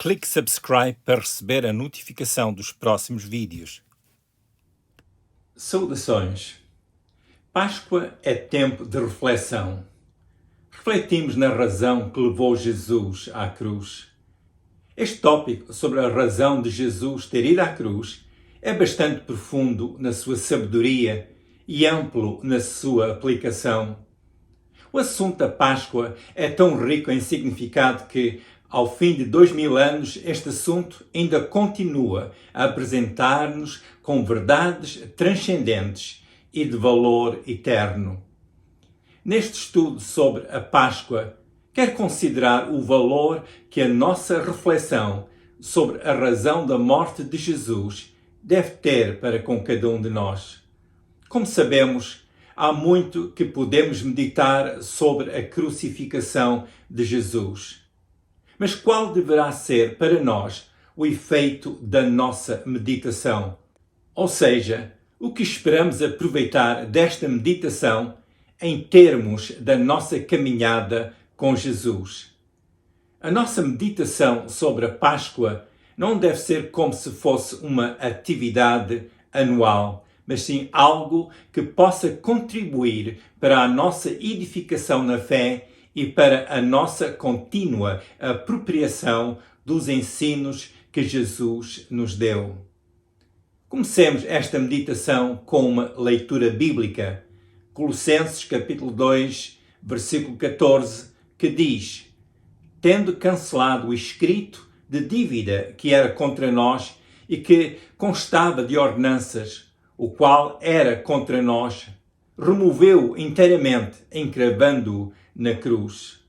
Clique subscribe para receber a notificação dos próximos vídeos. Saudações! Páscoa é tempo de reflexão. Refletimos na razão que levou Jesus à cruz. Este tópico sobre a razão de Jesus ter ido à cruz é bastante profundo na sua sabedoria e amplo na sua aplicação. O assunto da Páscoa é tão rico em significado que, ao fim de 2000 anos, este assunto ainda continua a apresentar-nos com verdades transcendentes e de valor eterno. Neste estudo sobre a Páscoa, quero considerar o valor que a nossa reflexão sobre a razão da morte de Jesus deve ter para com cada um de nós. Como sabemos, há muito que podemos meditar sobre a crucificação de Jesus. Mas qual deverá ser para nós o efeito da nossa meditação? Ou seja, o que esperamos aproveitar desta meditação em termos da nossa caminhada com Jesus? A nossa meditação sobre a Páscoa não deve ser como se fosse uma atividade anual, mas sim algo que possa contribuir para a nossa edificação na fé e para a nossa contínua apropriação dos ensinos que Jesus nos deu. Comecemos esta meditação com uma leitura bíblica. Colossenses capítulo 2, versículo 14, que diz: tendo cancelado o escrito de dívida que era contra nós e que constava de ordenanças, o qual era contra nós, removeu-o inteiramente, encravando-o na cruz.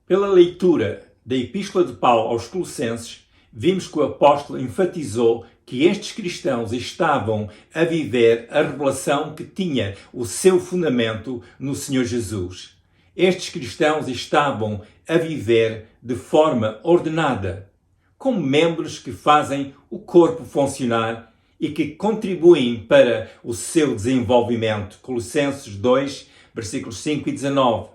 Pela leitura da Epístola de Paulo aos Colossenses, vimos que o apóstolo enfatizou que estes cristãos estavam a viver a revelação que tinha o seu fundamento no Senhor Jesus. Estes cristãos estavam a viver de forma ordenada, como membros que fazem o corpo funcionar e que contribuem para o seu desenvolvimento. Colossenses 2, versículos 5 e 19.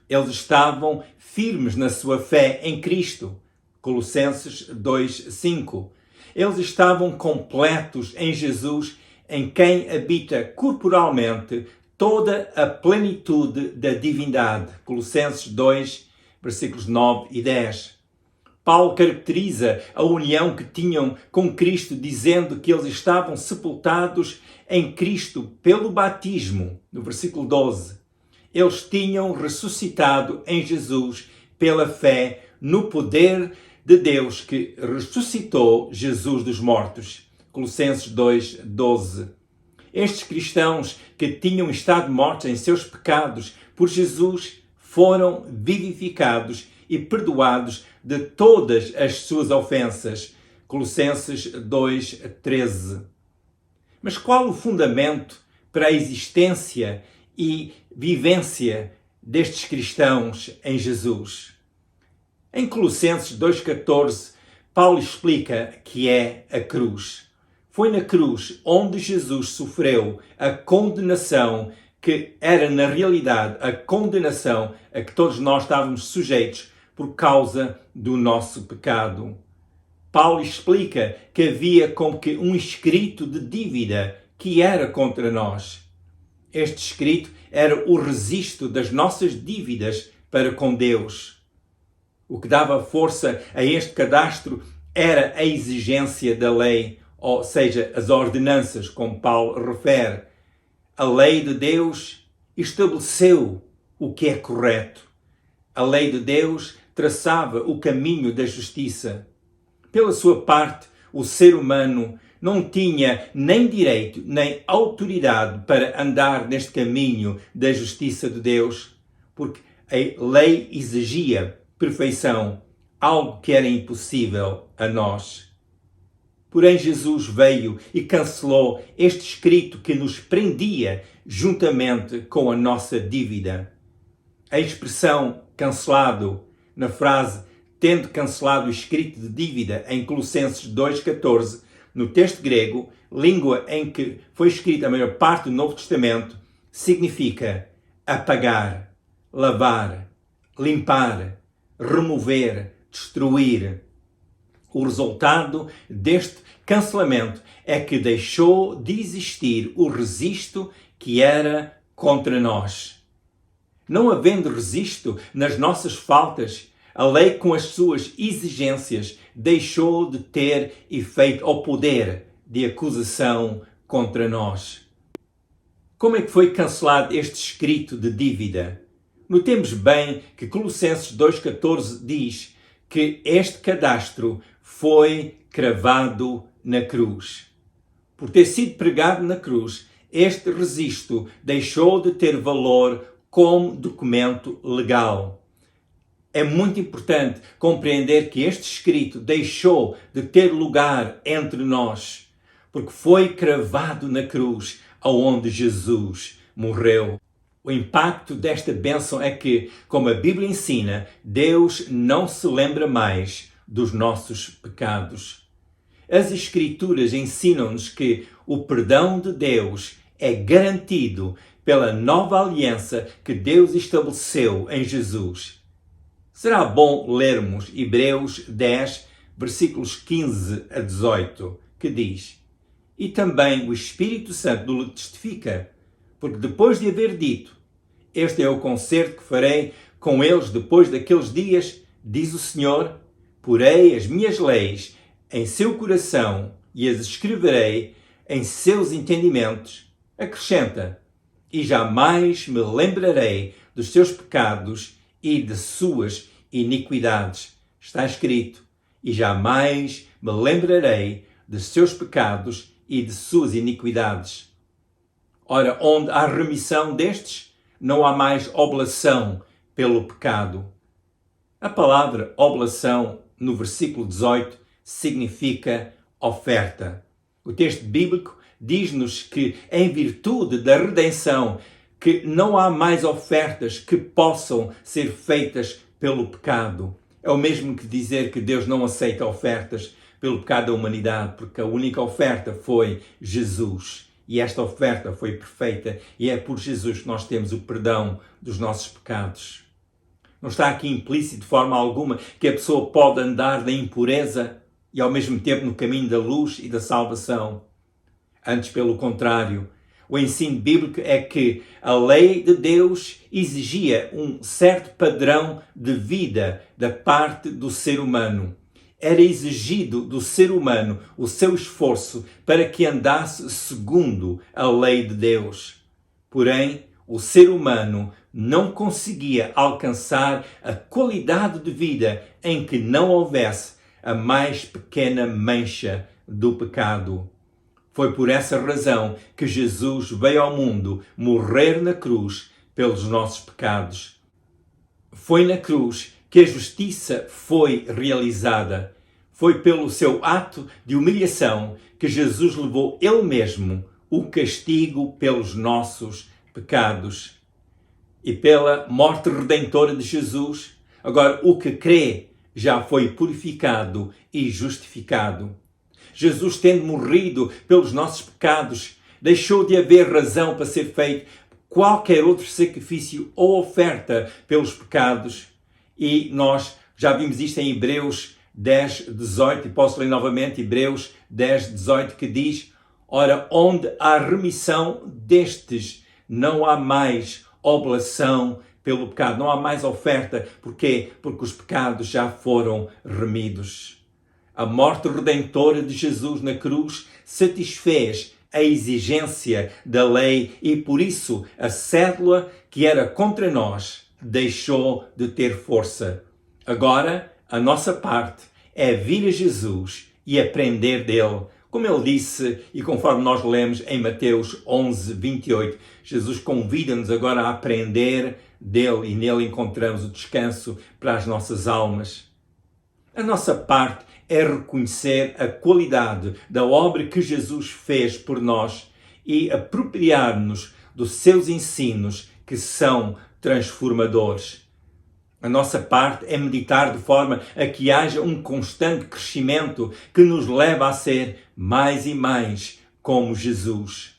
Eles estavam firmes na sua fé em Cristo. Colossenses 2, 5. Eles estavam completos em Jesus, em quem habita corporalmente toda a plenitude da divindade. Colossenses 2, versículos 9 e 10. Paulo caracteriza a união que tinham com Cristo, dizendo que eles estavam sepultados em Cristo pelo batismo, no versículo 12. Eles tinham ressuscitado em Jesus pela fé no poder de Deus que ressuscitou Jesus dos mortos. Colossenses 2, 12. Estes cristãos que tinham estado mortos em seus pecados por Jesus foram vivificados e perdoados de todas as suas ofensas. Colossenses 2, 13. Mas qual o fundamento para a existência e vivência destes cristãos em Jesus? Em Colossenses 2,14, Paulo explica que é a cruz. Foi na cruz onde Jesus sofreu a condenação que era, na realidade, a condenação a que todos nós estávamos sujeitos por causa do nosso pecado. Paulo explica que havia como que um escrito de dívida que era contra nós. Este escrito era o registro das nossas dívidas para com Deus. O que dava força a este cadastro era a exigência da lei, ou seja, as ordenanças, como Paulo refere. A lei de Deus estabeleceu o que é correto. A lei de Deus traçava o caminho da justiça. Pela sua parte, o ser humano não tinha nem direito nem autoridade para andar neste caminho da justiça de Deus, porque a lei exigia perfeição, algo que era impossível a nós. Porém, Jesus veio e cancelou este escrito que nos prendia juntamente com a nossa dívida. A expressão cancelado, na frase tendo cancelado o escrito de dívida em Colossenses 2,14, no texto grego, língua em que foi escrita a maior parte do Novo Testamento, significa apagar, lavar, limpar, remover, destruir. O resultado deste cancelamento é que deixou de existir o resisto que era contra nós. Não havendo resisto nas nossas faltas, a lei com as suas exigências deixou de ter efeito ou poder de acusação contra nós. Como é que foi cancelado este escrito de dívida? Notemos bem que Colossenses 2,14 diz que este cadastro foi cravado na cruz. Por ter sido pregado na cruz, este registro deixou de ter valor como documento legal. É muito importante compreender que este escrito deixou de ter lugar entre nós, porque foi cravado na cruz, aonde Jesus morreu. O impacto desta bênção é que, como a Bíblia ensina, Deus não se lembra mais dos nossos pecados. As Escrituras ensinam-nos que o perdão de Deus é garantido pela nova aliança que Deus estabeleceu em Jesus. Será bom lermos Hebreus 10, versículos 15 a 18, que diz: E também o Espírito Santo lhe testifica, porque depois de haver dito: Este é o concerto que farei com eles depois daqueles dias, diz o Senhor, porei as minhas leis em seu coração e as escreverei em seus entendimentos. Acrescenta: E jamais me lembrarei dos seus pecados e de suas iniquidades. Está escrito: E jamais me lembrarei dos seus pecados e de suas iniquidades. Ora, onde há remissão destes, não há mais oblação pelo pecado. A palavra oblação, no versículo 18, significa oferta. O texto bíblico diz-nos que, em virtude da redenção, que não há mais ofertas que possam ser feitas pelo pecado. É o mesmo que dizer que Deus não aceita ofertas pelo pecado da humanidade, porque a única oferta foi Jesus. E esta oferta foi perfeita e é por Jesus que nós temos o perdão dos nossos pecados. Não está aqui implícito de forma alguma que a pessoa pode andar na impureza e ao mesmo tempo no caminho da luz e da salvação. Antes, pelo contrário, o ensino bíblico é que a lei de Deus exigia um certo padrão de vida da parte do ser humano. Era exigido do ser humano o seu esforço para que andasse segundo a lei de Deus. Porém, o ser humano não conseguia alcançar a qualidade de vida em que não houvesse a mais pequena mancha do pecado. Foi por essa razão que Jesus veio ao mundo morrer na cruz pelos nossos pecados. Foi na cruz que a justiça foi realizada. Foi pelo seu ato de humilhação que Jesus levou ele mesmo o castigo pelos nossos pecados. E pela morte redentora de Jesus, agora o que crê já foi purificado e justificado. Jesus, tendo morrido pelos nossos pecados, deixou de haver razão para ser feito qualquer outro sacrifício ou oferta pelos pecados. E nós já vimos isto em Hebreus 10, 18, e posso ler novamente Hebreus 10, 18, que diz: Ora, onde há remissão destes, não há mais oblação pelo pecado, não há mais oferta. Porquê? Porque os pecados já foram remidos. A morte redentora de Jesus na cruz satisfez a exigência da lei e, por isso, a cédula que era contra nós deixou de ter força. Agora, a nossa parte é vir a Jesus e aprender dele. Como ele disse, e conforme nós lemos em Mateus 11, 28, Jesus convida-nos agora a aprender dele e nele encontramos o descanso para as nossas almas. A nossa parte é reconhecer a qualidade da obra que Jesus fez por nós e apropriar-nos dos seus ensinos que são transformadores. A nossa parte é meditar de forma a que haja um constante crescimento que nos leva a ser mais e mais como Jesus.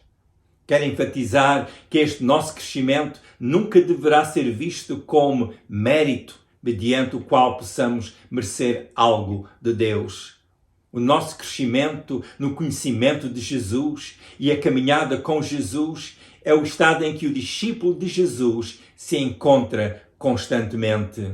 Quero enfatizar que este nosso crescimento nunca deverá ser visto como mérito mediante o qual possamos merecer algo de Deus. O nosso crescimento no conhecimento de Jesus e a caminhada com Jesus é o estado em que o discípulo de Jesus se encontra constantemente.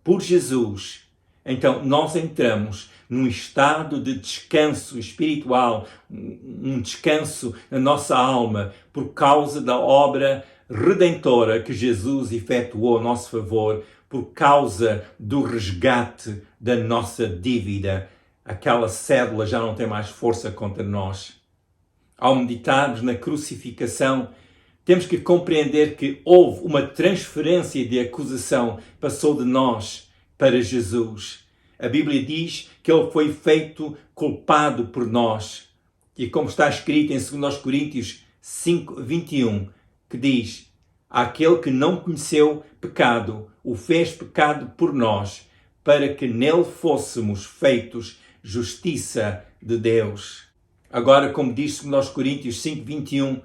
Por Jesus, então nós entramos num estado de descanso espiritual, um descanso na nossa alma, por causa da obra redentora que Jesus efetuou a nosso favor, por causa do resgate da nossa dívida. Aquela cédula já não tem mais força contra nós. Ao meditarmos na crucificação, temos que compreender que houve uma transferência de acusação, passou de nós para Jesus. A Bíblia diz que ele foi feito culpado por nós. E como está escrito em 2 Coríntios 5, 21, que diz: aquele que não conheceu pecado, o fez pecado por nós, para que nele fôssemos feitos justiça de Deus. Agora, como diz 2 Coríntios 5, 21,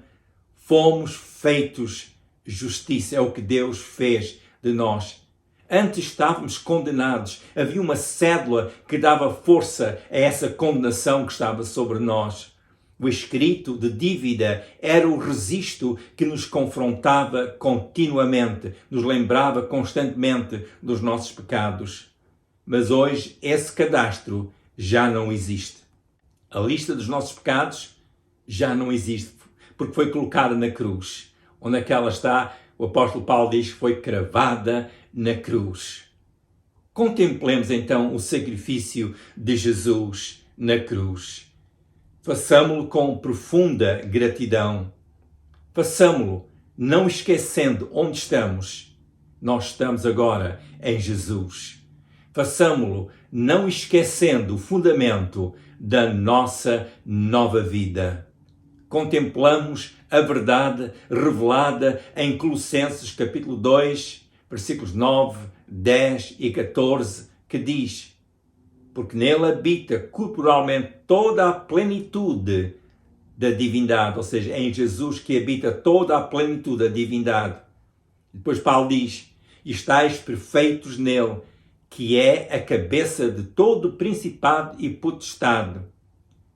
fomos feitos justiça, é o que Deus fez de nós. Antes estávamos condenados, havia uma cédula que dava força a essa condenação que estava sobre nós. O escrito de dívida era o registro que nos confrontava continuamente, nos lembrava constantemente dos nossos pecados. Mas hoje esse cadastro já não existe. A lista dos nossos pecados já não existe, porque foi colocada na cruz. Onde é que ela está? O apóstolo Paulo diz que foi cravada na cruz. Contemplemos então o sacrifício de Jesus na cruz. Façamo-lo com profunda gratidão. Façamo-lo não esquecendo onde estamos. Nós estamos agora em Jesus. Façamo-lo não esquecendo o fundamento da nossa nova vida. Contemplamos a verdade revelada em Colossenses capítulo 2, versículos 9, 10 e 14, que diz: porque nele habita corporalmente toda a plenitude da divindade, ou seja, é em Jesus que habita toda a plenitude da divindade. Depois Paulo diz: e estáis perfeitos nele, que é a cabeça de todo principado e potestade.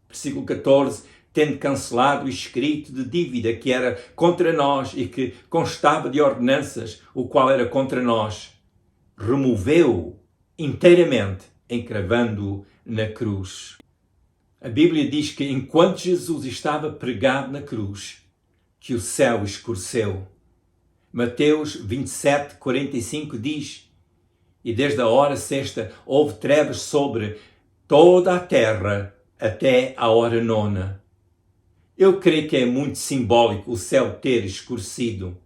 Versículo 14, tendo cancelado o escrito de dívida que era contra nós e que constava de ordenanças, o qual era contra nós, removeu-o inteiramente, encravando-o na cruz. A Bíblia diz que enquanto Jesus estava pregado na cruz, que o céu escureceu. Mateus 27, 45 diz: e desde a hora sexta houve trevas sobre toda a terra até a hora nona. Eu creio que é muito simbólico o céu ter escurecido,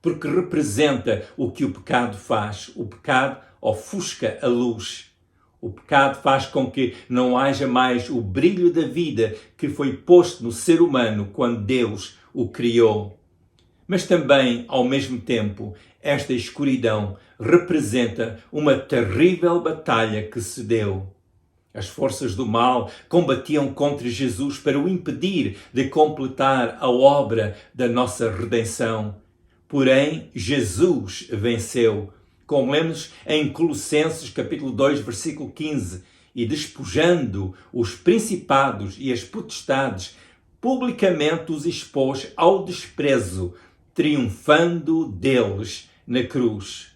porque representa o que o pecado faz. O pecado ofusca a luz. O pecado faz com que não haja mais o brilho da vida que foi posto no ser humano quando Deus o criou. Mas também, ao mesmo tempo, esta escuridão representa uma terrível batalha que se deu. As forças do mal combatiam contra Jesus para o impedir de completar a obra da nossa redenção. Porém, Jesus venceu, como lemos em Colossenses capítulo 2, versículo 15, e despojando os principados e as potestades, publicamente os expôs ao desprezo, triunfando deles na cruz.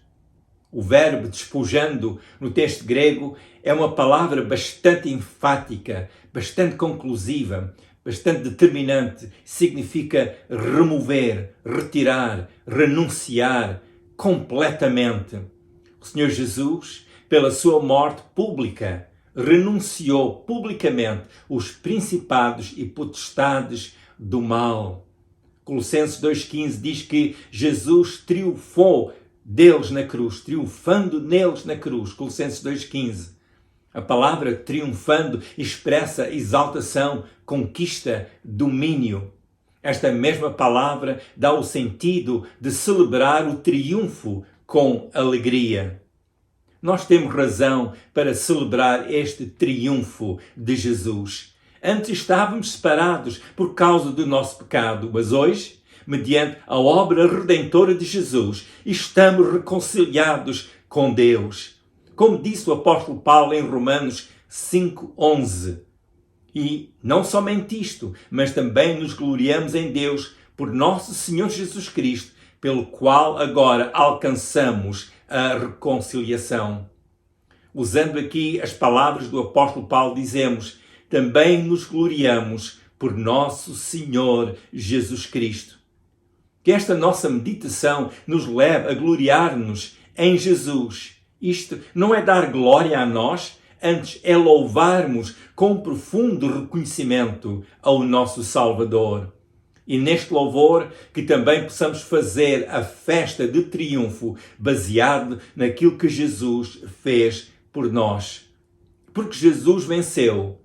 O verbo despojando no texto grego é uma palavra bastante enfática, bastante conclusiva, bastante determinante. Significa remover, retirar, renunciar completamente. O Senhor Jesus, pela sua morte pública, renunciou publicamente os principados e potestades do mal. Colossenses 2,15 diz que Jesus triunfou deles na cruz, triunfando neles na cruz. Colossenses 2,15. A palavra triunfando expressa exaltação, conquista, domínio. Esta mesma palavra dá o sentido de celebrar o triunfo com alegria. Nós temos razão para celebrar este triunfo de Jesus. Antes estávamos separados por causa do nosso pecado, mas hoje, mediante a obra redentora de Jesus, estamos reconciliados com Deus. Como disse o apóstolo Paulo em Romanos 5:11. E não somente isto, mas também nos gloriamos em Deus por nosso Senhor Jesus Cristo, pelo qual agora alcançamos a reconciliação. Usando aqui as palavras do apóstolo Paulo, dizemos: também nos gloriamos por nosso Senhor Jesus Cristo. Que esta nossa meditação nos leve a gloriar-nos em Jesus. Isto não é dar glória a nós, antes é louvarmos com profundo reconhecimento ao nosso Salvador. E neste louvor que também possamos fazer a festa de triunfo baseado naquilo que Jesus fez por nós. Porque Jesus venceu,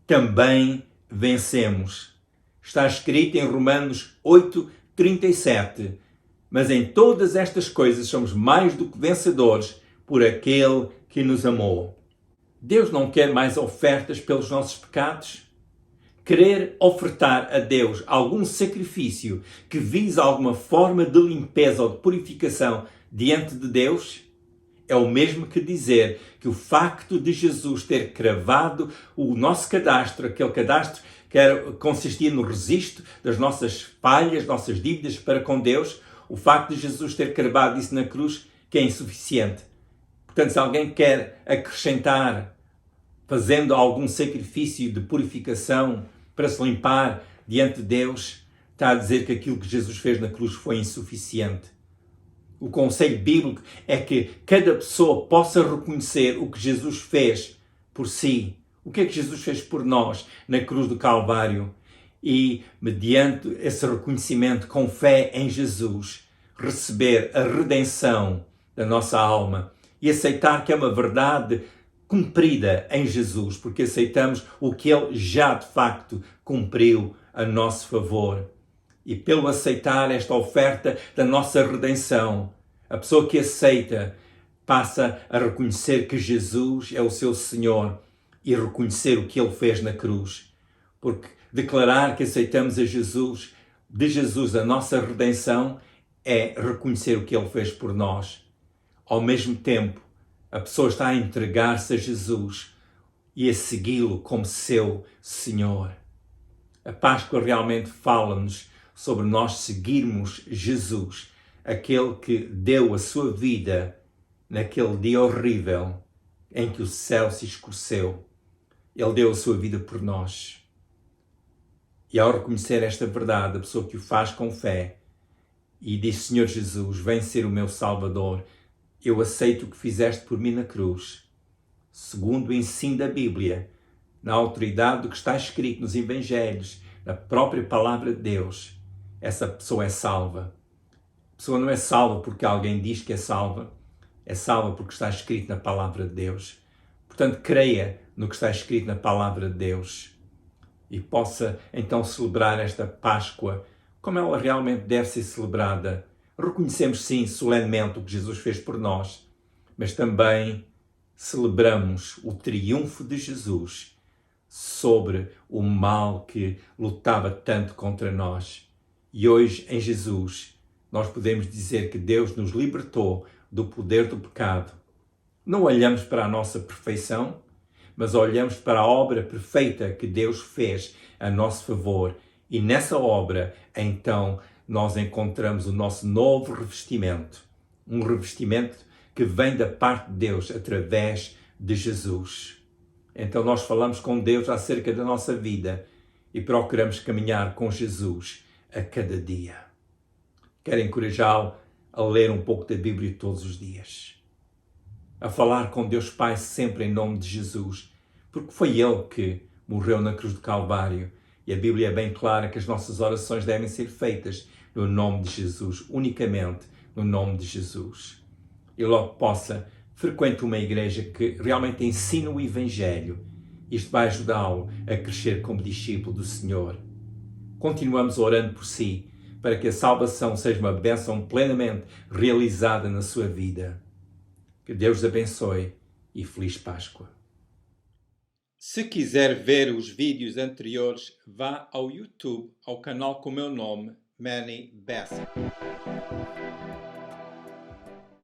também vencemos. Está escrito em Romanos 8:37. Mas em todas estas coisas somos mais do que vencedores por aquele que nos amou. Deus não quer mais ofertas pelos nossos pecados? Querer ofertar a Deus algum sacrifício que vise alguma forma de limpeza ou de purificação diante de Deus é o mesmo que dizer que o facto de Jesus ter cravado o nosso cadastro, aquele cadastro que consistia no registro das nossas falhas, nossas dívidas para com Deus, o facto de Jesus ter cravado isso na cruz, que é insuficiente. Portanto, se alguém quer acrescentar, fazendo algum sacrifício de purificação para se limpar diante de Deus, está a dizer que aquilo que Jesus fez na cruz foi insuficiente. O conselho bíblico é que cada pessoa possa reconhecer o que Jesus fez por si. O que é que Jesus fez por nós na cruz do Calvário? E, mediante esse reconhecimento, com fé em Jesus, receber a redenção da nossa alma e aceitar que é uma verdade cumprida em Jesus, porque aceitamos o que Ele já de facto cumpriu a nosso favor. E pelo aceitar esta oferta da nossa redenção, a pessoa que aceita passa a reconhecer que Jesus é o seu Senhor e reconhecer o que Ele fez na cruz. Porque declarar que aceitamos a Jesus, de Jesus a nossa redenção, é reconhecer o que Ele fez por nós. Ao mesmo tempo, a pessoa está a entregar-se a Jesus e a segui-lo como seu Senhor. A Páscoa realmente fala-nos sobre nós seguirmos Jesus, aquele que deu a sua vida naquele dia horrível em que o céu se escureceu. Ele deu a sua vida por nós. E ao reconhecer esta verdade, a pessoa que o faz com fé e diz: Senhor Jesus, vem ser o meu Salvador, eu aceito o que fizeste por mim na cruz, segundo o ensino da Bíblia, na autoridade do que está escrito nos Evangelhos, na própria palavra de Deus, essa pessoa é salva. A pessoa não é salva porque alguém diz que é salva porque está escrito na palavra de Deus. Portanto, creia no que está escrito na palavra de Deus e possa então celebrar esta Páscoa como ela realmente deve ser celebrada. Reconhecemos sim solenemente o que Jesus fez por nós, mas também celebramos o triunfo de Jesus sobre o mal que lutava tanto contra nós. E hoje, em Jesus, nós podemos dizer que Deus nos libertou do poder do pecado. Não olhamos para a nossa perfeição, mas olhamos para a obra perfeita que Deus fez a nosso favor. E nessa obra, então, nós encontramos o nosso novo revestimento. Um revestimento que vem da parte de Deus através de Jesus. Então nós falamos com Deus acerca da nossa vida e procuramos caminhar com Jesus a cada dia. Quero encorajá-lo a ler um pouco da Bíblia todos os dias. A falar com Deus Pai sempre em nome de Jesus, porque foi Ele que morreu na cruz do Calvário. E a Bíblia é bem clara que as nossas orações devem ser feitas no nome de Jesus, unicamente no nome de Jesus. E logo possa, frequente uma igreja que realmente ensina o Evangelho. Isto vai ajudá-lo a crescer como discípulo do Senhor. Continuamos orando por si, para que a salvação seja uma bênção plenamente realizada na sua vida. Que Deus abençoe e feliz Páscoa. Se quiser ver os vídeos anteriores, vá ao YouTube, ao canal com o meu nome, Manny Bassett.